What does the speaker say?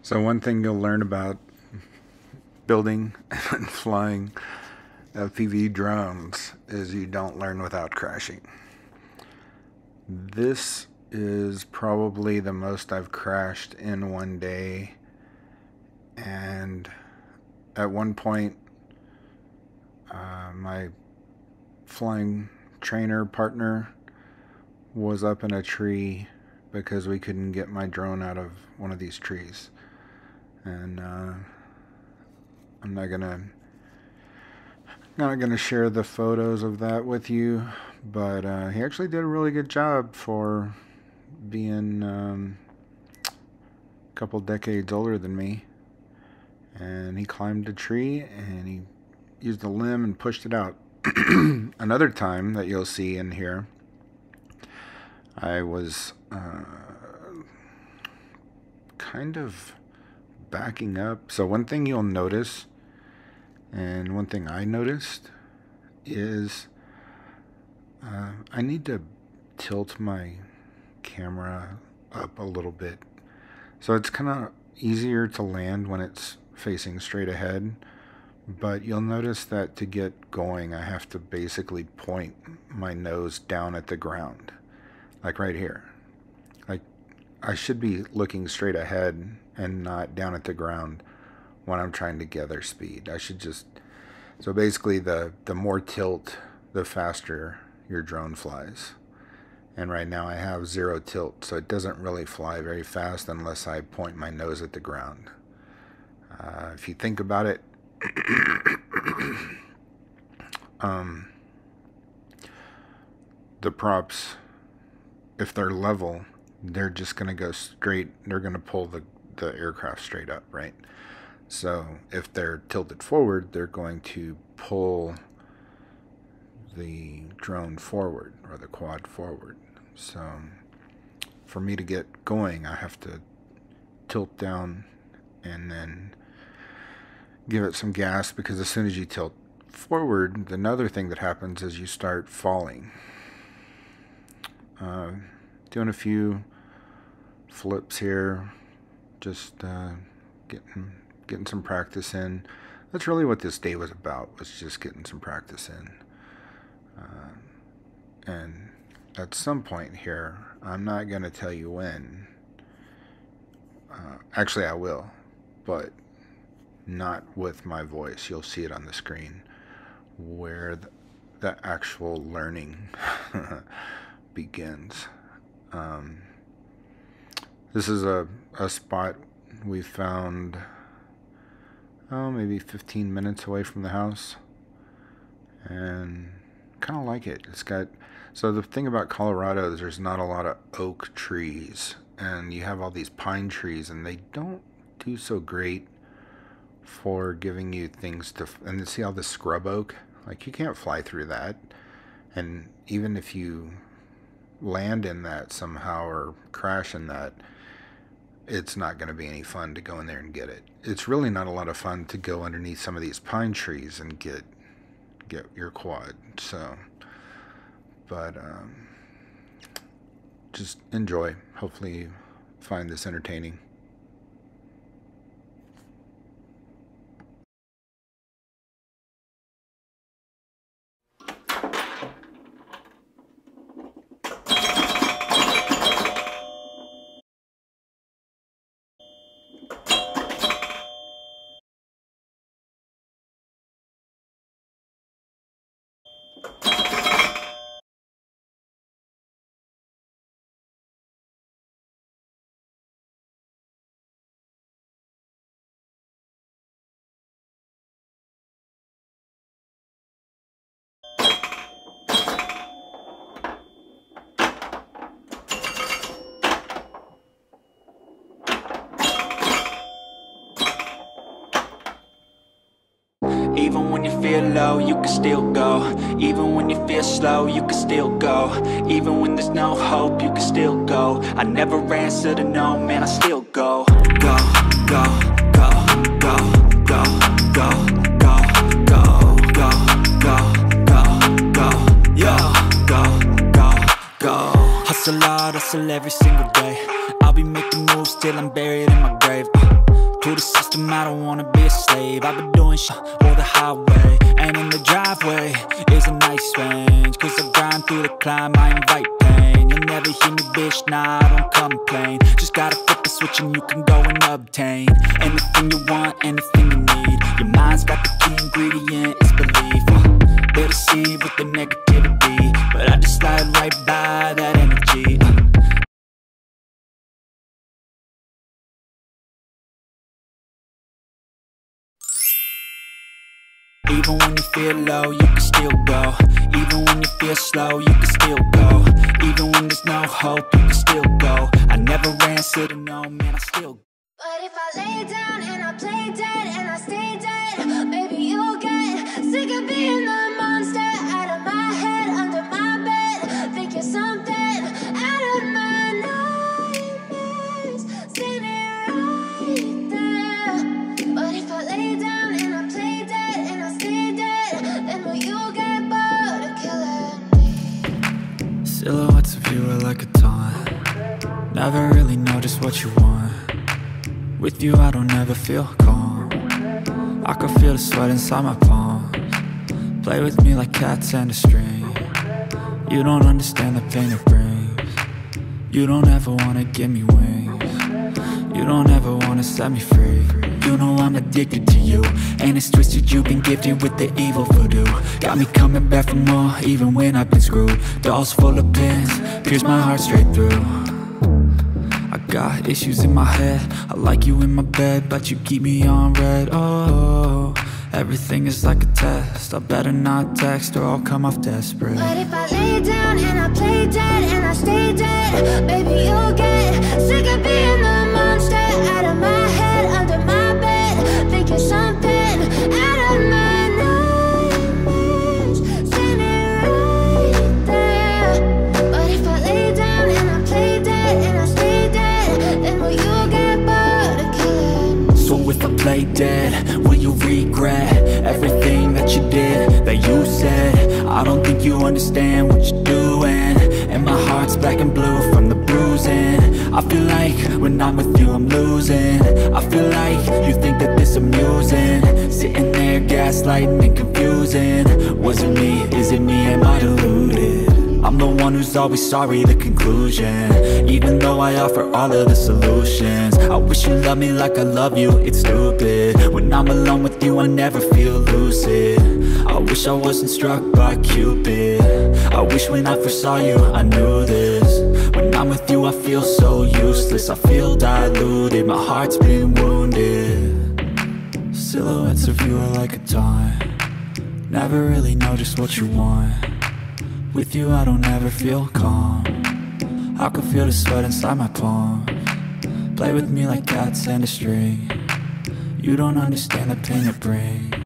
So one thing you'll learn about building and flying FPV drones is you don't learn without crashing. This is probably the most I've crashed in one day, and at one point my flying trainer partner was up in a tree because we couldn't get my drone out of one of these trees. And I'm not gonna share the photos of that with you, but he actually did a really good job for being a couple decades older than me. And he climbed a tree and he used a limb and pushed it out. Another time that you'll see in here, I was kind of backing up. So one thing you'll notice, and one thing I noticed, is I need to tilt my camera up a little bit. So it's kind of easier to land when it's facing straight ahead, but you'll notice that to get going I have to basically point my nose down at the ground, like right here. Like I should be looking straight ahead and not down at the ground when I'm trying to gather speed. I should just, so basically the more tilt, the faster your drone flies. And right now I have 0 tilt, so it doesn't really fly very fast unless I point my nose at the ground. If you think about it, the props, if they're level, they're just going to go straight. They're going to pull the aircraft straight up, right? So if they're tilted forward, they're going to pull the drone forward, or the quad forward. So for me to get going, I have to tilt down and then give it some gas, because as soon as you tilt forward, another thing that happens is you start falling. Doing a few flips here, just getting some practice in. That's really what this day was about, was just getting some practice in. And at some point here, I'm not going to tell you when. Actually, I will, but not with my voice. You'll see it on the screen where the actual learning begins. This is a spot we found maybe 15 minutes away from the house, and kind of like it. It's got, so the thing about Colorado is there's not a lot of oak trees, and you have all these pine trees, and they don't do so great for giving you things to, and see all this scrub oak, like you can't fly through that. And even if you land in that somehow or crash in that, it's not going to be any fun to go in there and get it. It's really not a lot of fun to go underneath some of these pine trees and get your quad. So, but just enjoy. Hopefully you find this entertaining. Even when you feel low, you can still go. Even when you feel slow, you can still go. Even when there's no hope, you can still go. I never answer to no, man, I still go. Go, go, go, go, go, go, go, go, go, go, go, go, yo, go, go, go. Hustle hard, hustle every single day. I'll be making moves till I'm buried in my grave. To the system, I don't wanna be a slave. I've been doing shit or the highway, and in the driveway is a nice range. Cause I grind through the climb, I invite pain. You'll never hear me, bitch, nah, I don't complain. Just gotta flip the switch and you can go and obtain anything you want, anything you need. Your mind's got the key ingredient, it's belief. They deceive with the negativity, but I just slide right by that energy. Even when you feel low, you can still go. Even when you feel slow, you can still go. Even when there's no hope, you can still go. I never answer to no, man, I still go. But if I lay down and I play dead and I stay dead, maybe you'll get sick of being the monster out of my head, under my bed. Think you're something out of my nightmares, standing right there. But if I lay down and I play dead and I stay dead, then will you get bored of killing me? Silhouettes of you are like a taunt. Never really know just what you want. With you I don't ever feel calm. I can feel the sweat inside my palms. Play with me like cats and a string. You don't understand the pain it brings. You don't ever wanna give me wings. You don't ever wanna set me free. You know I'm addicted to you, and it's twisted, you've been gifted with the evil voodoo. Got me coming back for more, even when I've been screwed. Dolls full of pins, pierce my heart straight through. I got issues in my head, I like you in my bed, but you keep me on red. Oh, everything is like a test. I better not text or I'll come off desperate. But if I lay down and I play dead and I stay dead, baby you'll get sick of being the monster out of my head, under my bed. Think you're something out of my nightmares, standing right there. But if I lay down and I play dead and I stay dead, then will you get bored of killing me? So if I play dead, will you regret everything that you did, that you said? I don't think you understand what you're doing, and my heart's black and blue from the bruising. I feel like when I'm with you I'm losing. I feel like you think that this amusing, sitting there gaslighting and confusing. Was it me? Is it me? Am I deluded? I'm the one who's always sorry, the conclusion. Even though I offer all of the solutions, I wish you loved me like I love you, it's stupid. When I'm alone with you I never feel lucid. I wish I wasn't struck by Cupid. I wish when I first saw you I knew this. When I'm with you I feel so useless, I feel diluted, my heart's been wounded. Silhouettes of you are like a taunt. Never really know just what you want. With you I don't ever feel calm. I can feel the sweat inside my palms. Play with me like cats and a string. You don't understand the pain it brings.